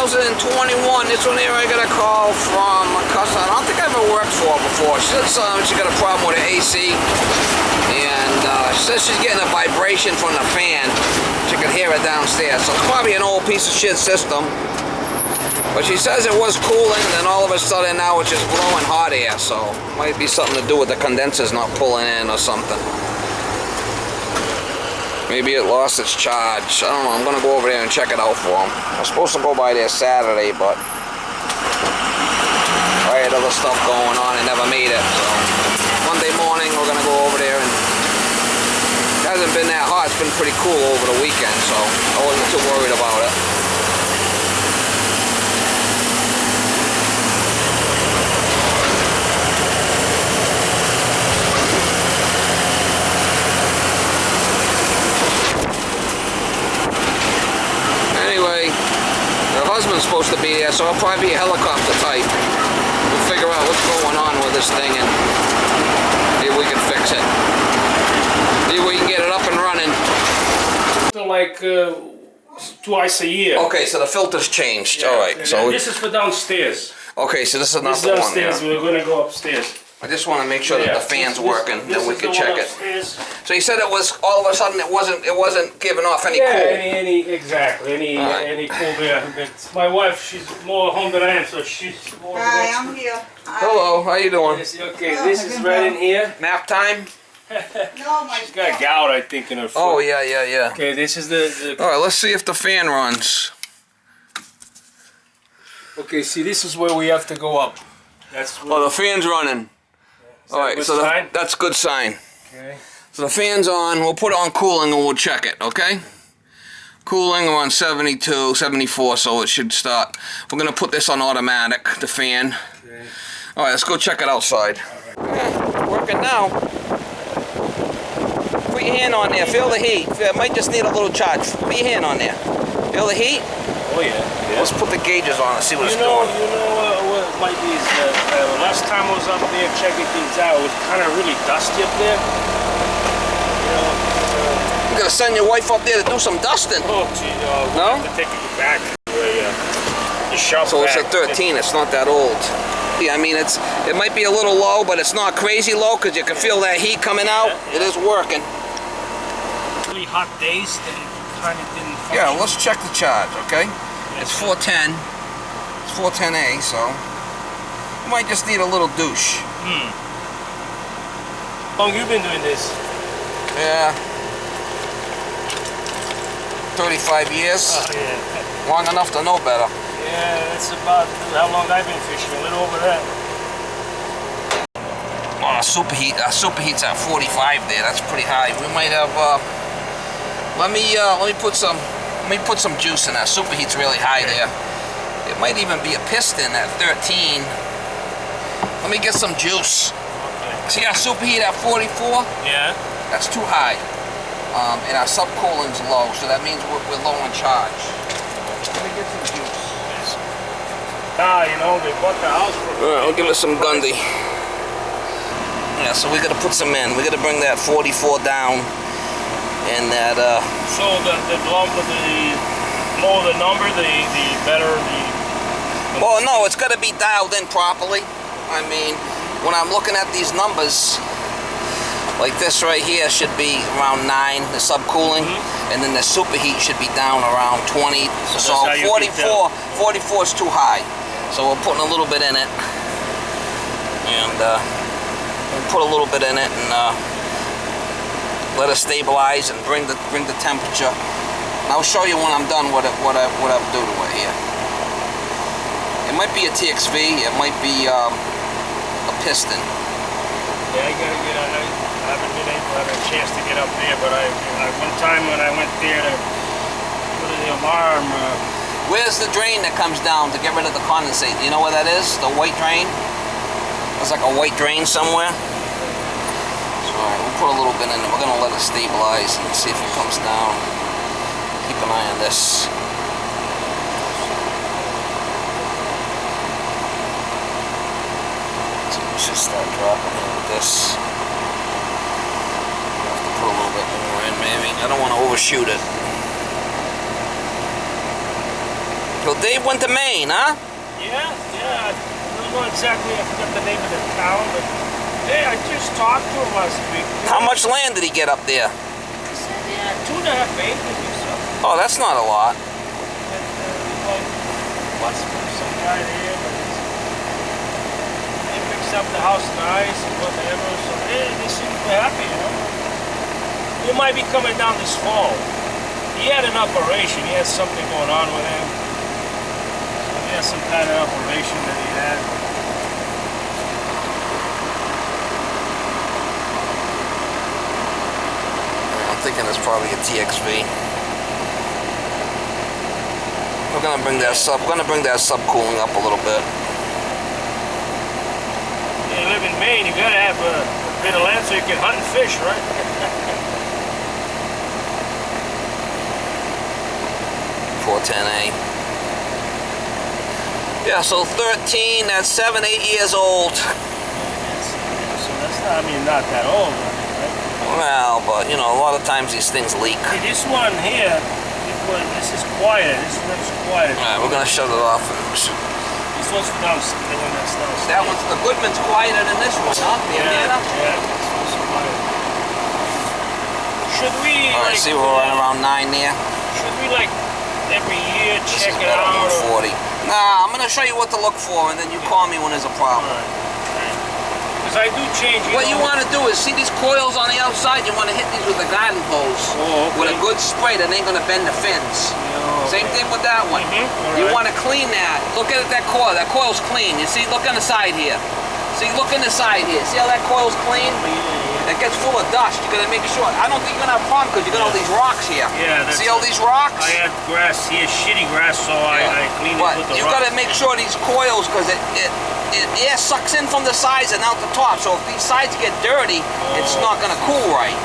2021. This one here I got a call from a customer I don't think I've ever worked for before. She says she got a problem with her AC, and she says she's getting a vibration from the fan. She can hear it downstairs. So it's probably an old piece of shit system. But she says it was cooling, and then all of a sudden now it's just blowing hot air. So it might be something to do with the condensers not pulling in or something. Maybe it lost its charge. I don't know. I'm going to go over there and check it out for them. I was supposed to go by there Saturday, but I had other stuff going on and never made it. So Monday morning we're going to go over there, and it hasn't been that hot. It's been pretty cool over the weekend, so I wasn't too worried about it. Husband's supposed to be there, so it'll probably be a helicopter type. We'll figure out what's going on with this thing and see if we can fix it. See if we can get it up and running. Like twice a year. Okay, so the filter's changed. Yeah. All right. So this is for downstairs. Okay, so this is not the one. Downstairs. We're gonna go upstairs. I just want to make sure that the fan's working, then we can check it. Upstairs. So you said it was all of a sudden it wasn't giving off any cool. Any cool there. My wife, she's more home than I am, so she's more. Hi, I'm here. Hello, how you doing? Okay, this is right in here. Nap time? No, my She's got gout, I think, in her foot. Oh yeah. Okay, this is the. All right, let's see if the fan runs. Okay, see, this is where we have to go up. That's where. Oh, the fan's running. All right, so that's a good sign. Okay. So the fan's on. We'll put it on cooling and we'll check it, okay? Cooling, we're on 72, 74, so it should start. We're going to put this on automatic, the fan. Okay. All right, let's go check it outside. Yeah, working now. Put your hand on there. Feel the heat. It might just need a little charge. Put your hand on there. Feel the heat? Oh, yeah. Let's put the gauges on and see what it's doing. You know what might be is last time I was up there checking things out, it was kind of really dusty up there. You know. You're gonna send your wife up there to do some dusting. Oh, gee, no? Have to take it back. So it's a 13. It's not that old. Yeah, I mean it might be a little low, but it's not crazy low because you can feel that heat coming out. Yeah. It is working. Really hot days, they kind of didn't function. Yeah, let's check the charge, okay? It's 410. It's 410A, so you might just need a little douche. How long you been doing this? Yeah. 35 years. Oh, yeah. Long enough to know better. Yeah, that's about how long I've been fishing. A little over that. Oh, superheat's at 45 there. That's pretty high. We might have. Let me put some juice in that. Superheat's really high there. It might even be a piston at 13. Let me get some juice. Okay. See our superheat at 44? Yeah. That's too high. And our subcooling's low, so that means we're low in charge. Let me get some juice. You know, they bought the house for. Alright, I'll give it some Gundy. Yeah, so we gotta put some in. We gotta bring that 44 down. And that, So the lower the number, the better the. Well, no, it's gotta be dialed in properly. I mean, when I'm looking at these numbers, like this right here should be around 9, the subcooling, and then the superheat should be down around 20. So 44 is too high. So we're putting a little bit in it, and we'll put a little bit in it, and let it stabilize and bring the temperature. And I'll show you when I'm done what I'll do to it here. It might be a TXV. It might be a piston. Yeah, I gotta get on. I haven't been able to have a chance to get up there, but one time when I went there to put the alarm. Where's the drain that comes down to get rid of the condensate? Do you know where that is? The white drain? There's like a white drain somewhere. So we'll put a little bit in it. We're gonna let it stabilize and see if it comes down. Keep an eye on this. So we should start dropping in with this. Have to put a little bit more in maybe. I don't want to overshoot it. So Dave went to Maine, huh? Yeah. I don't know exactly. I forgot the name of the town, but yeah, I just talked to him last week. How much land did he get up there? He said, yeah, 2.5 acres or something. Oh, that's not a lot. And wants to put some guy there, but he picks up the house nice and whatever. So they seem to be happy, you know. He might be coming down this fall. He had an operation. He has something going on with him. So he has some kind of operation that he had. I'm thinking it's probably a TXV. We're gonna bring that subcooling up a little bit. You live in Maine, you gotta have a bit of land so you can hunt and fish, right? 410A. Yeah, so 13, that's 7, 8 years old. So that's not, not that old, right? Well, but you know, a lot of times these things leak. See, this one here, this is quieter. This one's quieter. Alright, we're gonna shut it off. This one's downstairs. The one that's downstairs. That one's, the Goodman's quieter than this one, huh? Yeah, this one's quieter. Should we, Alright, see, we're right around 9 there. Should we, every year check it About out? 40. Nah, I'm gonna show you what to look for, and then you call me when there's a problem. Because I do change. What you want to do is see these coils on the outside. You want to hit these with a guiding hose with a good spray that ain't gonna bend the fins. Same thing with that one. You want to clean that. Look at that coil. That coil's clean. You see? Look on the side here. See? Look on the side here. See how that coil's clean? It gets full of dust. You gotta make sure. I don't think you're gonna have a problem because you got all these rocks here. Yeah. See all these rocks? I had grass here, shitty grass, so I cleaned it with the you rocks. gotta make sure these coils, because air sucks in from the sides and out the top. So if these sides get dirty, it's not gonna cool right.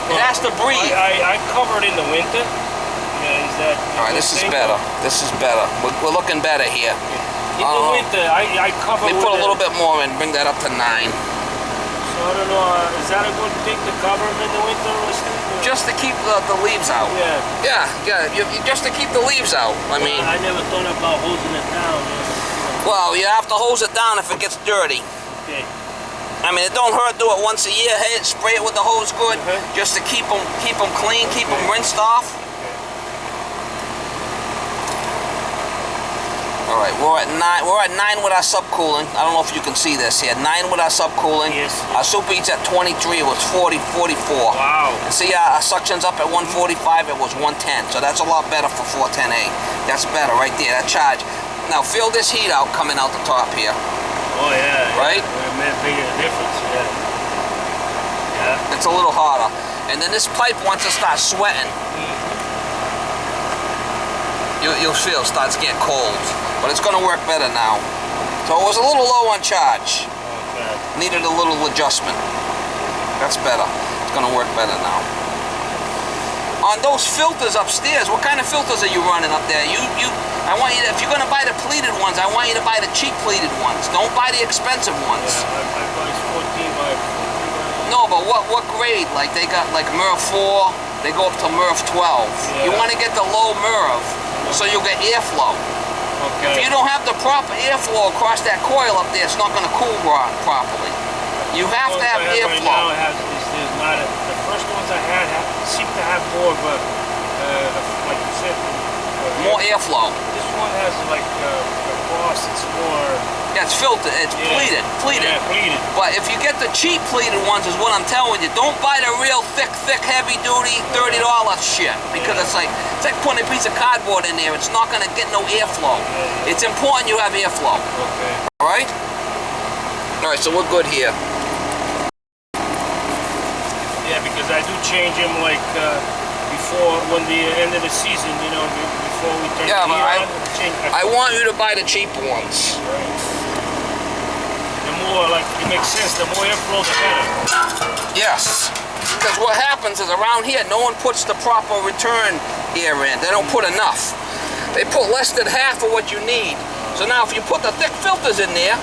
It has to breathe. I cover it in the winter. Yeah, is that? All right, this is better. This is better. We're looking better here. In the winter, I cover. Let me put a little bit more in. Bring that up to 9. So I don't know. Is that a good thing to cover them in the winter, or just to keep the leaves out. Yeah. Just to keep the leaves out. I mean, I never thought about hosing it down. Well, you have to hose it down if it gets dirty. Okay. I mean, it don't hurt. Do it once a year. Hey, spray it with the hose good, just to keep them clean, keep them rinsed off. All right, we're at 9. We're at 9 with our subcooling. I don't know if you can see this here. 9 with our subcooling. Yes. Our super heat's at 23. It was 40, 44. Wow. And see, our suction's up at 145. It was 110. So that's a lot better for 410A. That's better right there. That charge. Now feel this heat out coming out the top here. Oh yeah. Right? It made a big difference. Yeah. It's a little harder. And then this pipe, once it starts sweating, you'll feel it starts getting cold. But it's going to work better now. So it was a little low on charge. Okay. Needed a little adjustment. That's better. It's going to work better now. On those filters upstairs, what kind of filters are you running up there? I want you to, if you're going to buy the pleated ones, I want you to buy the cheap pleated ones. Don't buy the expensive ones. Yeah, I buy 14 by 14. No, but what grade? Like they got like MERV 4, they go up to MERV 12. Yeah. You want to get the low MERV, so you'll get airflow. Okay. If you don't have the proper airflow across that coil up there, it's not going to cool properly. You have to have airflow. Right now the first ones I had seem to have more of a, like you said, More airflow. This one has like a boss, it's more... Yeah, it's filtered, it's pleated. Yeah, pleated. But if you get the cheap pleated ones, is what I'm telling you, don't buy the real thick, heavy duty $30 shit, because it's like putting a piece of cardboard in there. It's not going to get no airflow. It's important you have airflow. Okay. All right? All right, so we're good here. Yeah, because I do change them like before, when the end of the season, you know, before we turn Yeah, the but heat on. I want you to buy the cheap ones. Right. The more, like, it makes sense, the more airflow, the better. Yes. Because what happens is around here, no one puts the proper return air in. They don't put enough. They put less than half of what you need. So now if you put the thick filters in there,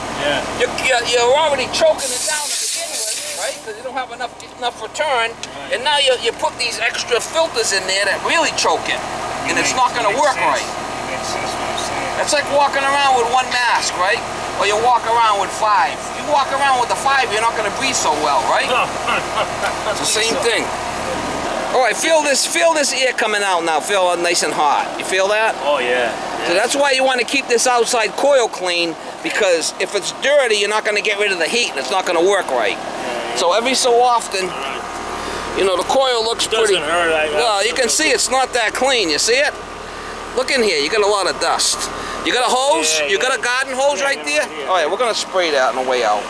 you're already choking it down to begin with, right? Because you don't have enough return. Right. And now you put these extra filters in there that really choke it. And it's not going to work right. It makes sense what I'm saying. It's like walking around with one mask, right? Or you walk around with 5. You walk around with the 5, you're not going to breathe so well, right? It's the same thing. All right, feel this air coming out now. Feel it nice and hot. You feel that? Oh yeah. So that's why you want to keep this outside coil clean, because if it's dirty, you're not going to get rid of the heat, and it's not going to work right. So every so often, you know, the coil looks pretty. Doesn't hurt. Well, you can see it's not that clean. You see it? Look in here. You got a lot of dust. You got a hose? Yeah, you got a garden hose right there? All right, we're going to spray that on the way out.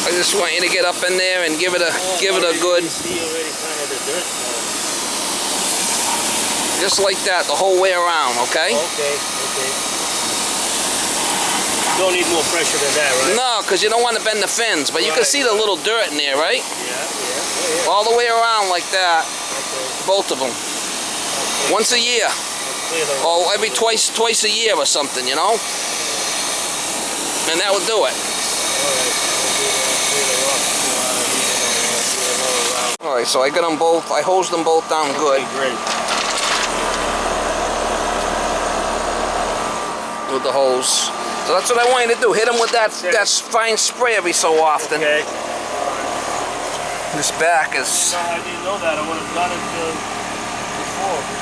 I just want you to get up in there and give it a good. See already kind of the dirt. Just like that, the whole way around, okay? Okay. Don't need more pressure than that, right? No, because you don't want to bend the fins, but you can see the little dirt in there, right? Yeah. All the way around like that, Okay. both of them. Once a year, or every twice a year or something, you know? And that will do it. Alright, so I got them both, I hosed them both down good. Okay, great. With the hose. So that's what I want you to do. Hit them with that fine spray every so often. Okay. This back is... I didn't know that. I would have done it before.